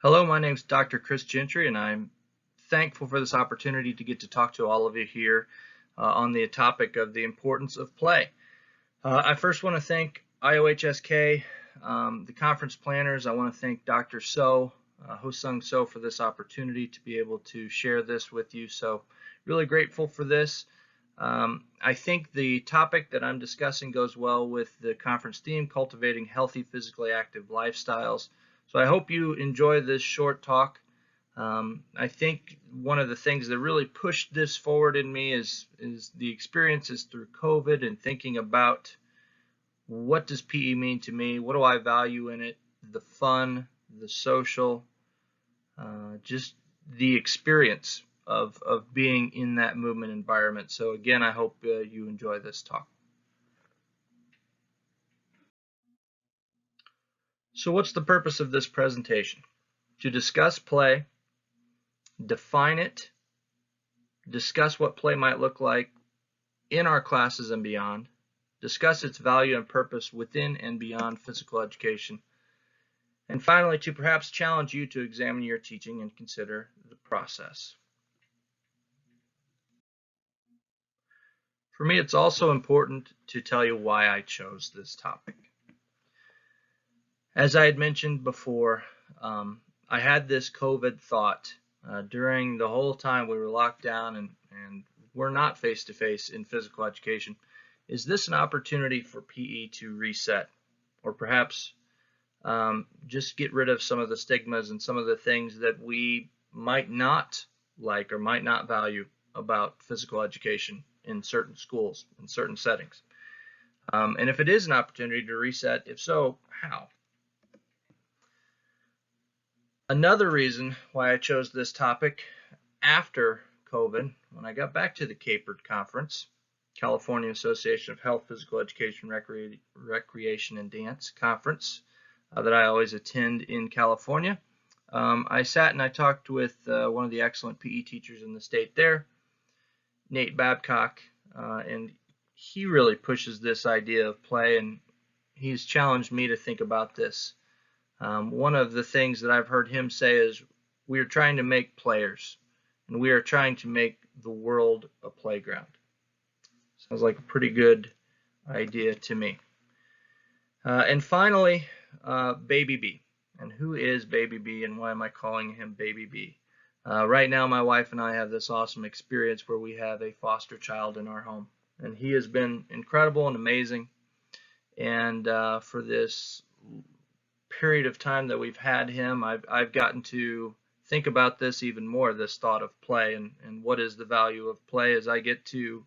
Hello, my name is Dr. Chris Gentry, and I'm thankful for this opportunity to get to talk to all of you here on the topic of the importance of play. I first want to thank IOHSK, the conference planners. I want to thank Dr. Ho-Sung So, for this opportunity to be able to share this with you. So, really grateful for this. I think the topic that I'm discussing goes well with the conference theme, cultivating healthy, physically active lifestyles. So I hope you enjoy this short talk. I think one of the things that really pushed this forward in me is the experiences through COVID and thinking about what does PE mean to me? What do I value in it? The fun, the social, just the experience of being in that movement environment. So again, I hope you enjoy this talk. So what's the purpose of this presentation? To discuss play, define it, discuss what play might look like in our classes and beyond, discuss its value and purpose within and beyond physical education, and finally, to perhaps challenge you to examine your teaching and consider the process. For me, it's also important to tell you why I chose this topic. As I had mentioned before, I had this COVID thought during the whole time we were locked down and we're not face-to-face in physical education. Is this an opportunity for PE to reset, or perhaps just get rid of some of the stigmas and some of the things that we might not like or might not value about physical education in certain schools, in certain settings? And if it is an opportunity to reset, if so, how? Another reason why I chose this topic after COVID, when I got back to the CAPERD conference, California Association of Health, Physical Education, Recreation, and Dance conference that I always attend in California, I sat and I talked with one of the excellent PE teachers in the state there, Nate Babcock, and he really pushes this idea of play, and he's challenged me to think about this. One of the things that I've heard him say is, we are trying to make players, and we are trying to make the world a playground. Sounds like a pretty good idea to me. And finally, Baby B. And who is Baby B, and why am I calling him Baby B? Right now, my wife and I have this awesome experience where we have a foster child in our home, and he has been incredible and amazing. And for this period of time that we've had him, I've gotten to think about this even more, this thought of play, and what is the value of play, as I get to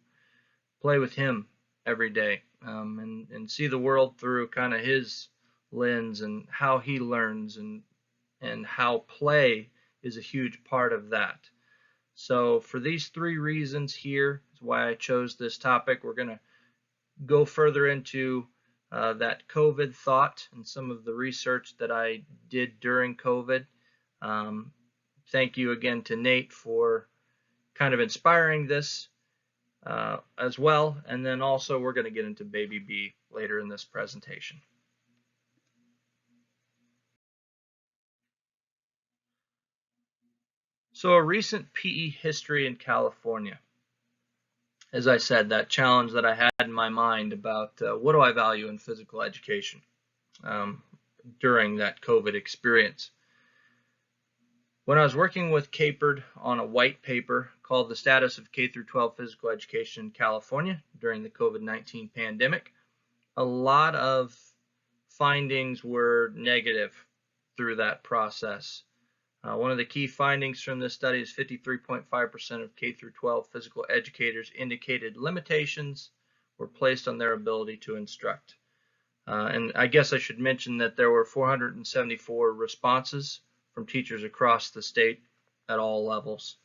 play with him every day and see the world through kind of his lens and how he learns and how play is a huge part of that. So for these three reasons here is why I chose this topic. We're going to go further into that COVID thought and some of the research that I did during COVID. Thank you again to Nate for kind of inspiring this as well. And then also we're going to get into Baby B later in this presentation. So a recent PE history in California. As I said, that challenge that I had in my mind about what do I value in physical education during that COVID experience. When I was working with CAPERD on a white paper called The Status of K-12 Physical Education in California During the COVID-19 Pandemic, a lot of findings were negative through that process. One of the key findings from this study is 53.5% of K-12 physical educators indicated limitations were placed on their ability to instruct. And I guess I should mention that there were 474 responses from teachers across the state at all levels,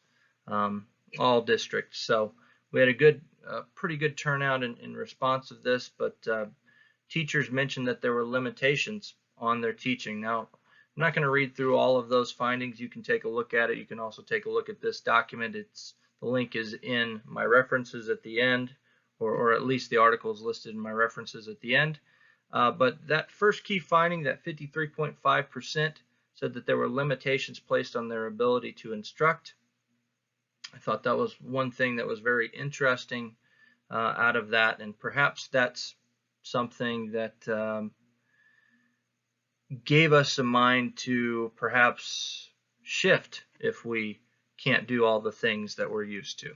all districts. So we had a pretty good turnout in response of this, but teachers mentioned that there were limitations on their teaching. Now, I'm not going to read through all of those findings. You can take a look at it. You can also take a look at this document. The link is in my references at the end, or at least the article is listed in my references at the end. But that first key finding, that 53.5%, said that there were limitations placed on their ability to instruct. I thought that was one thing that was very interesting out of that, and perhaps that's something that gave us a mind to perhaps shift if we can't do all the things that we're used to.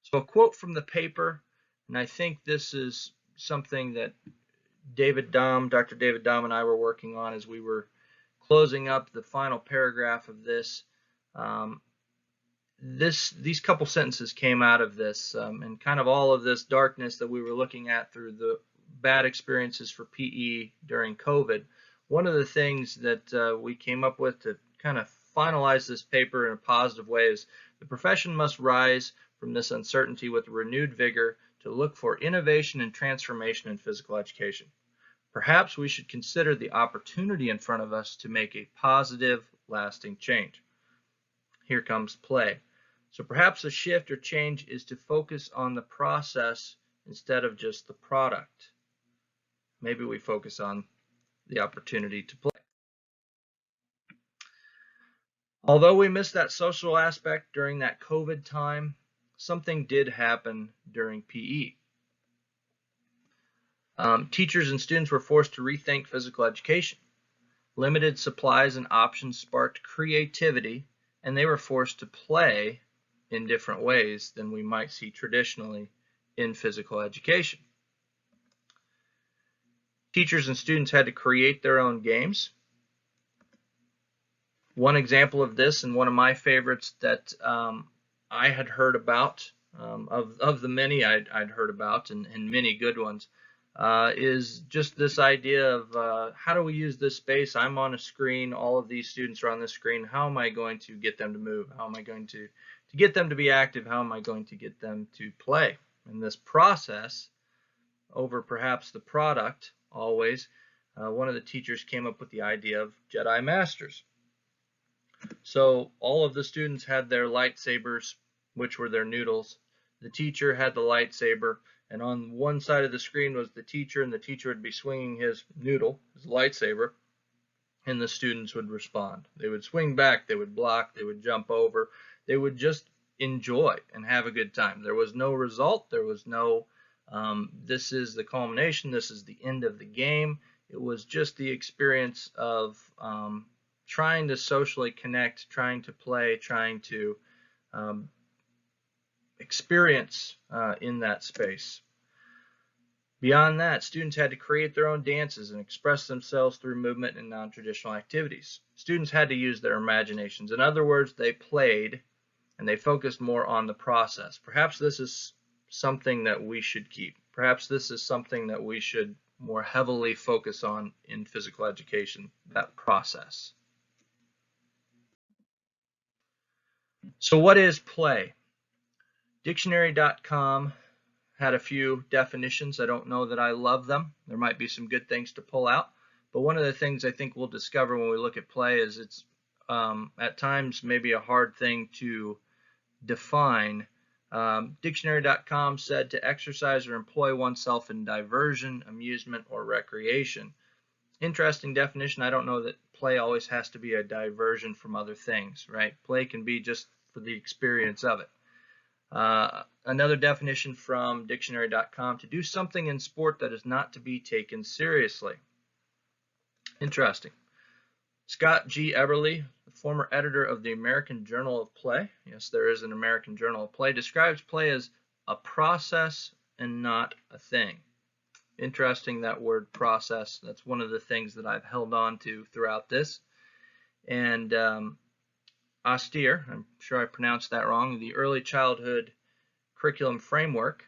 So a quote from the paper, and I think this is something that Dr. David Dom and I were working on as we were closing up the final paragraph of this. These couple sentences came out of this, and kind of all of this darkness that we were looking at through the bad experiences for PE during COVID. One of the things that we came up with to kind of finalize this paper in a positive way is the profession must rise from this uncertainty with renewed vigor to look for innovation and transformation in physical education. Perhaps we should consider the opportunity in front of us to make a positive, lasting change. Here comes play. So perhaps a shift or change is to focus on the process instead of just the product. Maybe we focus on the opportunity to play. Although we missed that social aspect during that COVID time, something did happen during PE. Teachers and students were forced to rethink physical education. Limited supplies and options sparked creativity, and they were forced to play in different ways than we might see traditionally in physical education. Teachers and students had to create their own games. One example of this, and one of my favorites that I had heard about, of the many I'd heard about, and many good ones, is just this idea of how do we use this space? I'm on a screen, all of these students are on this screen. How am I going to get them to move? How am I going to get them to be active? How am I going to get them to play? And this process, over perhaps the product, always, one of the teachers came up with the idea of Jedi Masters. So all of the students had their lightsabers, which were their noodles. The teacher had the lightsaber, and on one side of the screen was the teacher, and the teacher would be swinging his noodle, his lightsaber, and the students would respond. They would swing back, they would block, they would jump over, they would just enjoy and have a good time. There was no result, there was no this is the culmination, this is the end of the game. It was just the experience of trying to socially connect, trying to play, trying to experience in that space. Beyond that, students had to create their own dances and express themselves through movement and non-traditional activities. Students had to use their imaginations. In other words, they played and they focused more on the process. Perhaps this is something that we should keep. Perhaps this is something that we should more heavily focus on in physical education, that process. So what is play? Dictionary.com had a few definitions. I don't know that I love them. There might be some good things to pull out. But one of the things I think we'll discover when we look at play is it's at times maybe a hard thing to define. Dictionary.com said to exercise or employ oneself in diversion, amusement, or recreation. Interesting definition. I don't know that play always has to be a diversion from other things, right? Play can be just for the experience of it. Another definition from dictionary.com, to do something in sport that is not to be taken seriously. Interesting. Scott G. Eberly, the former editor of the American Journal of Play, yes, there is an American Journal of Play, describes play as a process and not a thing. Interesting, that word process. That's one of the things that I've held on to throughout this. And Austere, I'm sure I pronounced that wrong, the Early Childhood Curriculum Framework,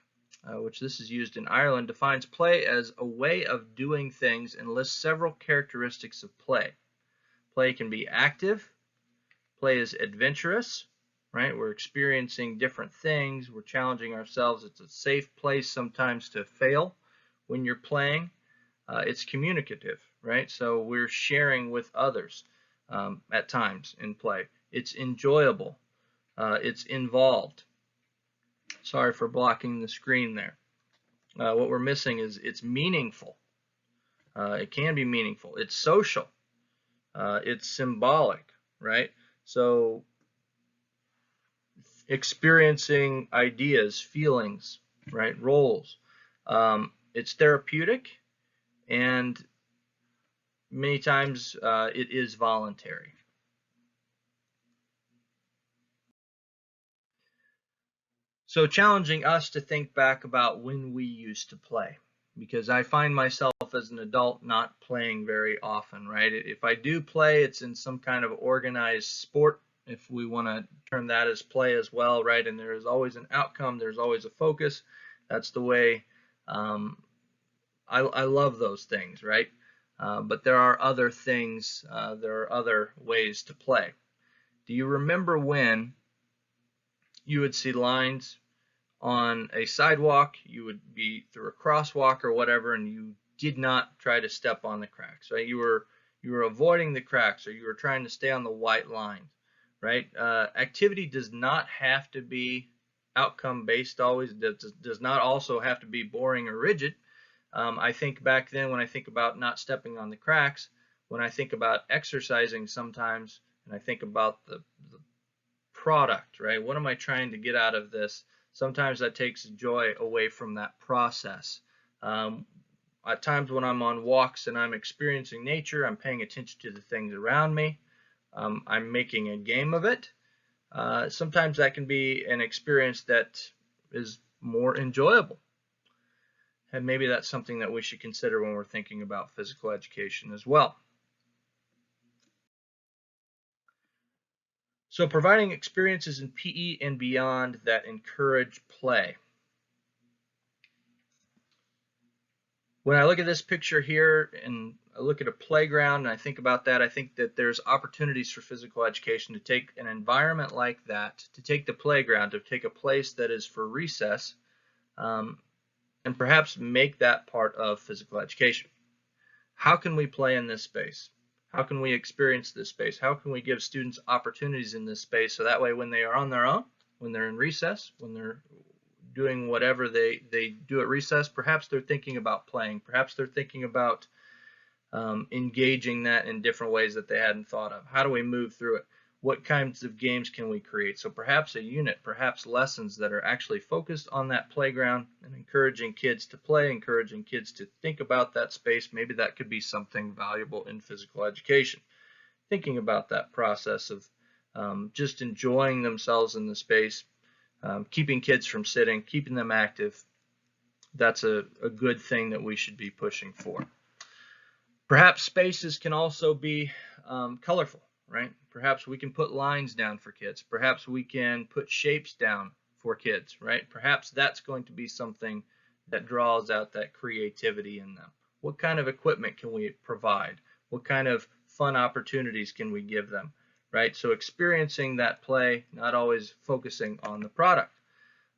which this is used in Ireland, defines play as a way of doing things and lists several characteristics of play. Play can be active. Play is adventurous, right? We're experiencing different things. We're challenging ourselves. It's a safe place sometimes to fail when you're playing. It's communicative, right? So we're sharing with others at times in play. It's enjoyable. It's involved. Sorry for blocking the screen there. What we're missing is it's meaningful. It can be meaningful. It's social. It's symbolic, right? So experiencing ideas, feelings, right? Roles. It's therapeutic, and many times it is voluntary. So challenging us to think back about when we used to play, because I find myself as an adult not playing very often, right? If I do play, it's in some kind of organized sport, if we want to term that as play as well, right? And there is always an outcome, there's always a focus. That's the way I love those things, right? But there are other things, there are other ways to play. Do you remember when you would see lines on a sidewalk, you would be through a crosswalk or whatever, and you did not try to step on the cracks, right? You were avoiding the cracks, or you were trying to stay on the white line, right? Activity does not have to be outcome based always. Does not also have to be boring or rigid. I think back then, when I think about not stepping on the cracks, when I think about exercising sometimes, and I think about the product, right? What am I trying to get out of this? Sometimes that takes joy away from that process. Um, at times when I'm on walks and I'm experiencing nature, I'm paying attention to the things around me. I'm making a game of it. Sometimes that can be an experience that is more enjoyable. And maybe that's something that we should consider when we're thinking about physical education as well. So providing experiences in PE and beyond that encourage play. When I look at this picture here and I look at a playground and I think about that, I think that there's opportunities for physical education to take an environment like that, to take the playground, to take a place that is for recess, and perhaps make that part of physical education. How can we play in this space? How can we experience this space? How can we give students opportunities in this space so that way when they are on their own, when they're in recess, when they're doing whatever they do at recess, perhaps they're thinking about playing, perhaps they're thinking about engaging that in different ways that they hadn't thought of. How do we move through it? What kinds of games can we create? So perhaps a unit, perhaps lessons that are actually focused on that playground and encouraging kids to play, encouraging kids to think about that space. Maybe that could be something valuable in physical education. Thinking about that process of just enjoying themselves in the space, keeping kids from sitting, keeping them active. That's a good thing that we should be pushing for. Perhaps spaces can also be colorful, right? Perhaps we can put lines down for kids. Perhaps we can put shapes down for kids, right? Perhaps that's going to be something that draws out that creativity in them. What kind of equipment can we provide? What kind of fun opportunities can we give them, right? So experiencing that play, not always focusing on the product.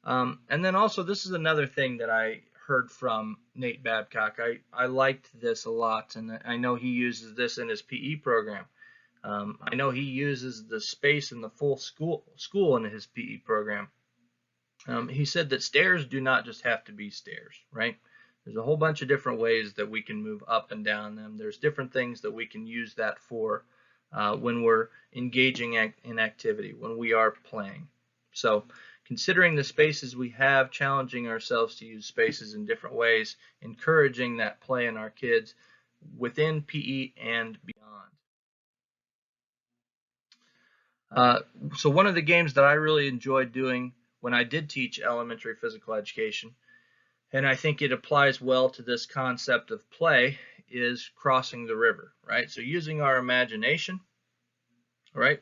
And then also, this is another thing that I heard from Nate Babcock. I liked this a lot, and I know he uses this in his PE program. I know he uses the space in the full school in his PE program. He said that stairs do not just have to be stairs, right? There's a whole bunch of different ways that we can move up and down them. There's different things that we can use that for when we're engaging in activity, when we are playing. So considering the spaces we have, challenging ourselves to use spaces in different ways, encouraging that play in our kids within PE and beyond. So one of the games that I really enjoyed doing when I did teach elementary physical education, and I think it applies well to this concept of play, is crossing the river, right? So using our imagination, right?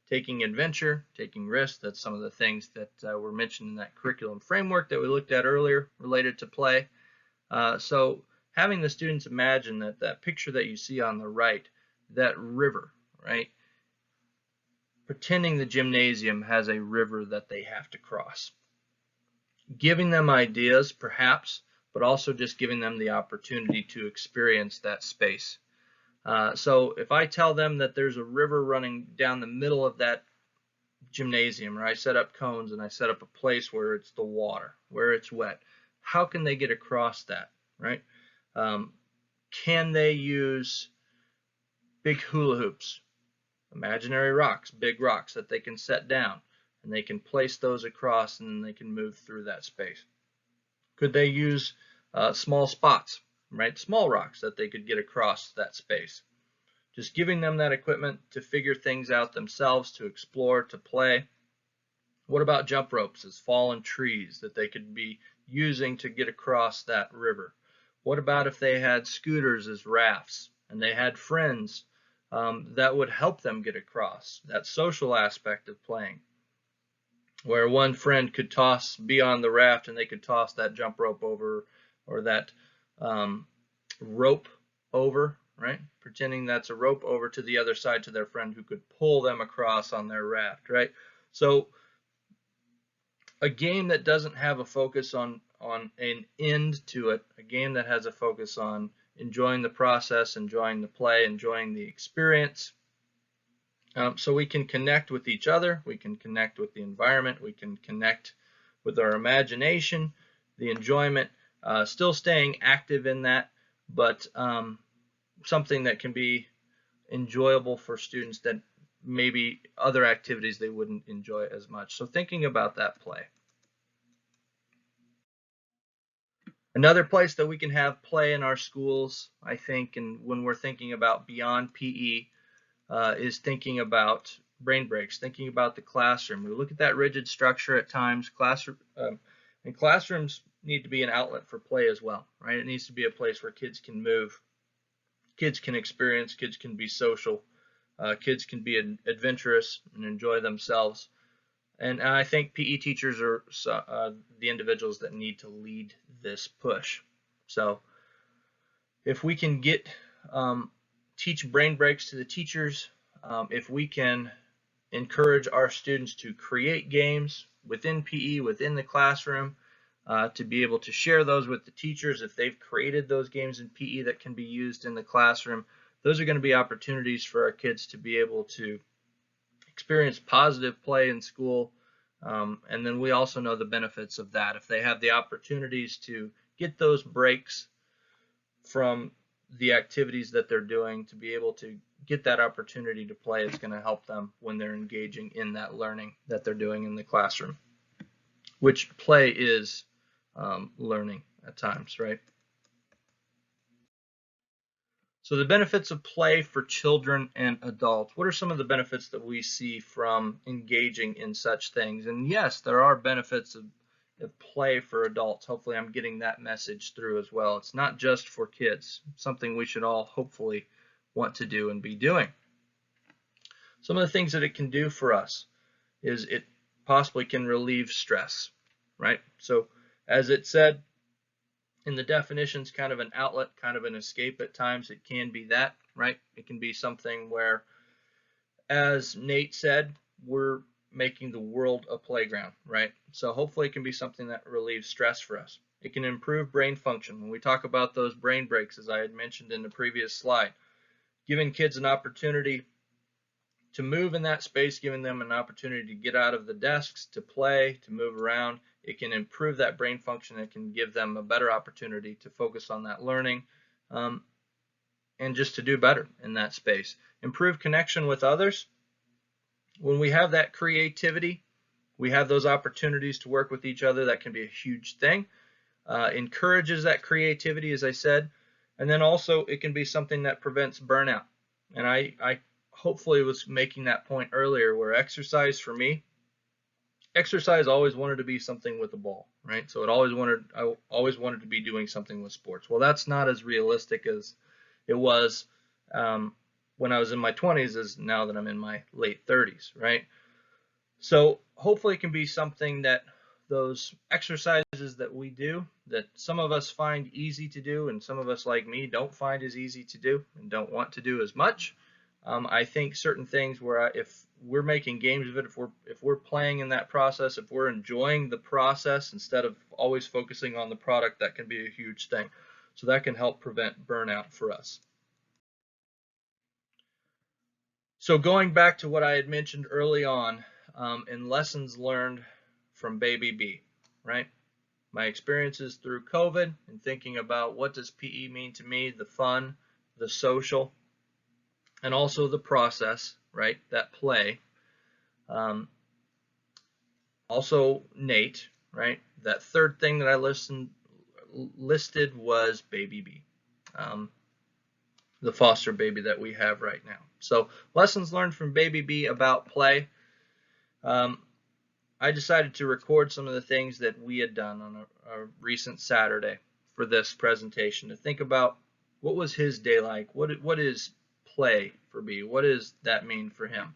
Taking adventure, taking risks, that's some of the things that were mentioned in that curriculum framework that we looked at earlier related to play. So having the students imagine that picture that you see on the right, that river, right? Pretending the gymnasium has a river that they have to cross. Giving them ideas, perhaps, but also just giving them the opportunity to experience that space. So if I tell them that there's a river running down the middle of that gymnasium, or I set up cones and I set up a place where it's the water, where it's wet, how can they get across that, right? Can they use big hula hoops, imaginary rocks, big rocks that they can set down, and they can place those across, and then they can move through that space? Could they use small spots, right? Small rocks that they could get across that space. Just giving them that equipment to figure things out themselves, to explore, to play. What about jump ropes as fallen trees that they could be using to get across that river? What about if they had scooters as rafts and they had friends that would help them get across? That social aspect of playing, where one friend could be on the raft and they could toss that jump rope over, or that rope over, right? Pretending that's a rope over to the other side to their friend who could pull them across on their raft, right? So a game that doesn't have a focus on an end to it, a game that has a focus on enjoying the process, enjoying the play, enjoying the experience. So we can connect with each other, we can connect with the environment, we can connect with our imagination, the enjoyment, still staying active in that, but something that can be enjoyable for students that maybe other activities they wouldn't enjoy as much. So thinking about that play. Another place that we can have play in our schools, I think, and when we're thinking about beyond PE, is thinking about brain breaks, thinking about the classroom. We look at that rigid structure at times. And classrooms need to be an outlet for play as well, right? It needs to be a place where kids can move, kids can experience, kids can be social, kids can be adventurous and enjoy themselves. And I think PE teachers are the individuals that need to lead this push. So if we can teach brain breaks to the teachers, if we can encourage our students to create games within PE, within the classroom, to be able to share those with the teachers if they've created those games in PE that can be used in the classroom, those are going to be opportunities for our kids to be able to experience positive play in school. And then we also know the benefits of that. If they have the opportunities to get those breaks from the activities that they're doing, to be able to get that opportunity to play, it's going to help them when they're engaging in that learning that they're doing in the classroom, which play is learning at times, right? So the benefits of play for children and adults. What are some of the benefits that we see from engaging in such things? And yes, there are benefits of play for adults. Hopefully I'm getting that message through as well. It's not just for kids, something we should all hopefully want to do and be doing. Some of the things that it can do for us is it possibly can relieve stress, right? So as it said in the definitions, kind of an outlet, kind of an escape at times. It can be that, right? It can be something where, as Nate said, we're making the world a playground, right? So hopefully it can be something that relieves stress for us. It can improve brain function. When we talk about those brain breaks, as I had mentioned in the previous slide, giving kids an opportunity to move in that space, giving them an opportunity to get out of the desks, to play, to move around, it can improve that brain function. It can give them a better opportunity to focus on that learning and just to do better in that space. Improve connection with others. When we have that creativity, we have those opportunities to work with each other. That can be a huge thing. Encourages that creativity, as I said. And then also it can be something that prevents burnout. And I hopefully was making that point earlier, where exercise for me, exercise always wanted to be something with a ball, right? So I always wanted to be doing something with sports. Well, that's not as realistic as it was when I was in my 20s as now that I'm in my late 30s, right? So hopefully it can be something that those exercises that we do, that some of us find easy to do and some of us, like me, don't find as easy to do and don't want to do as much. I think certain things where if we're making games of it, if we're playing in that process, if we're enjoying the process instead of always focusing on the product, that can be a huge thing. So that can help prevent burnout for us. So going back to what I had mentioned early on in lessons learned from baby B, right? my experiences through COVID and thinking about what does PE mean to me, the fun, the social, and also the process, right? That play. Also Nate, right? That third thing that I listed was baby B, the foster baby that we have right now. So lessons learned from baby B about play. I decided to record some of the things that we had done on a recent Saturday for this presentation, to think about what was his day like, what is play for B, what does that mean for him.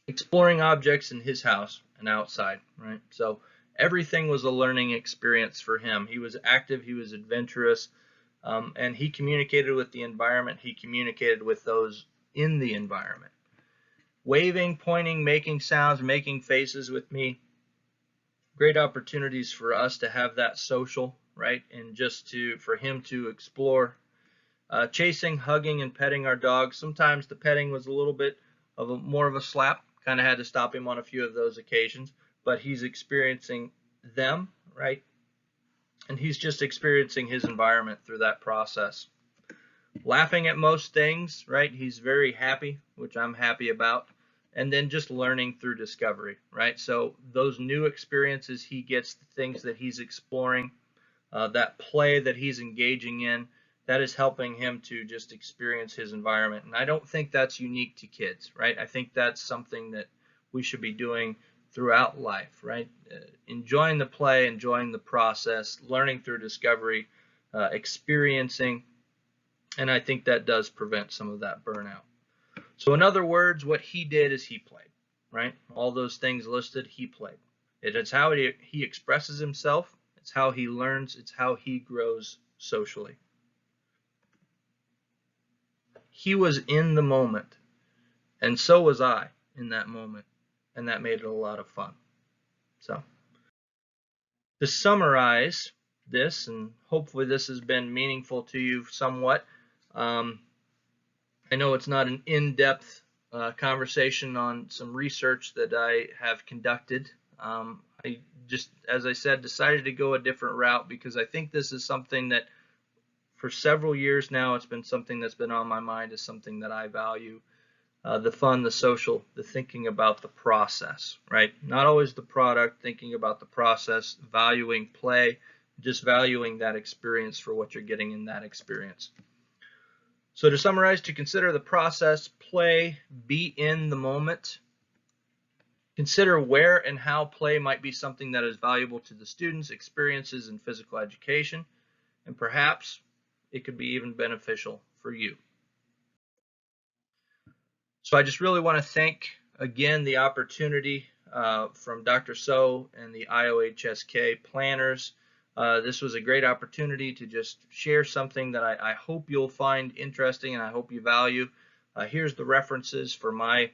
Exploring objects in his house and outside, right? So everything was a learning experience for him. He was active, he was adventurous, and he communicated with the environment, he communicated with those in the environment. Waving, pointing, making sounds, making faces with me. Great opportunities for us to have that social, right? And just for him to explore. Chasing, hugging, and petting our dogs. Sometimes the petting was a little bit of more of a slap. Kind of had to stop him on a few of those occasions, but he's experiencing them, right? And he's just experiencing his environment through that process. Laughing at most things, right? He's very happy, which I'm happy about. And then just learning through discovery, right? So those new experiences he gets, the things that he's exploring, that play that he's engaging in, that is helping him to just experience his environment. And I don't think that's unique to kids, right? I think that's something that we should be doing throughout life, right? Enjoying the play, enjoying the process, learning through discovery, experiencing, and I think that does prevent some of that burnout. So in other words, what he did is he played, right? All those things listed, he played. It is how he expresses himself. It's how he learns. It's how he grows socially. He was in the moment, and so was I in that moment, and that made it a lot of fun. So to summarize this, and hopefully this has been meaningful to you somewhat, I know it's not an in-depth conversation on some research that I have conducted. I just, as I said, decided to go a different route because I think this is something that for several years now, it's been something that's been on my mind, is something that I value. The fun, the social, the thinking about the process, right? Not always the product, thinking about the process, valuing play, just valuing that experience for what you're getting in that experience. So to summarize, to consider the process, play, be in the moment. Consider where and how play might be something that is valuable to the students' experiences in physical education, and perhaps it could be even beneficial for you. So I just really want to thank again the opportunity from Dr. So and the IOHSK planners. This was a great opportunity to just share something that I hope you'll find interesting and I hope you value. Here's the references for my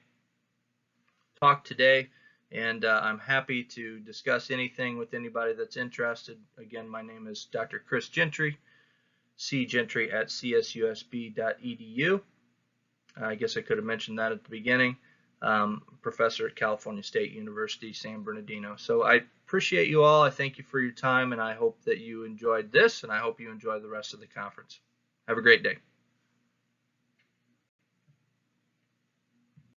talk today, and I'm happy to discuss anything with anybody that's interested. Again, my name is Dr. Chris Gentry, cgentry@csusb.edu. I guess I could have mentioned that at the beginning. Professor at California State University, San Bernardino. So I appreciate you all. I thank you for your time, and I hope that you enjoyed this, and I hope you enjoy the rest of the conference. Have a great day.